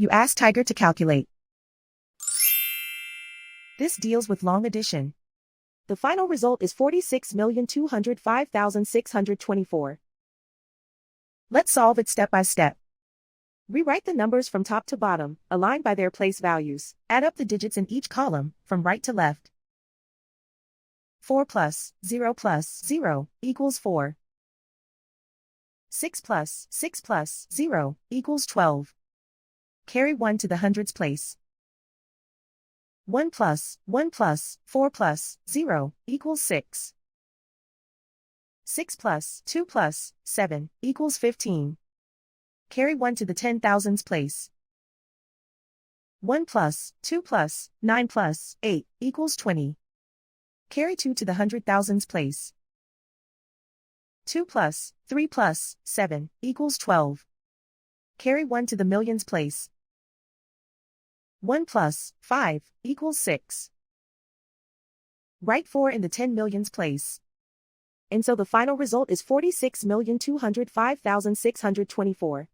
You ask Tiger to calculate. This deals with long addition. The final result is 46,205,624. Let's solve it step by step. Rewrite the numbers from top to bottom, aligned by their place values. Add up the digits in each column, from right to left. 4 plus 0 plus 0 equals 4. 6 plus 0 equals 12. Carry 1 to the hundreds place. 1 plus 4 plus 0 equals 6. 6 plus 2 plus 7 equals 15. Carry 1 to the 10,000s place. 1 plus 2 plus 9 plus 8 equals 20. Carry 2 to the 100,000s place. 2 plus 3 plus 7 equals 12. Carry 1 to the millions place. 1 plus 5 equals 6. Write 4 in the 10 millions place. And so the final result is 46,205,624.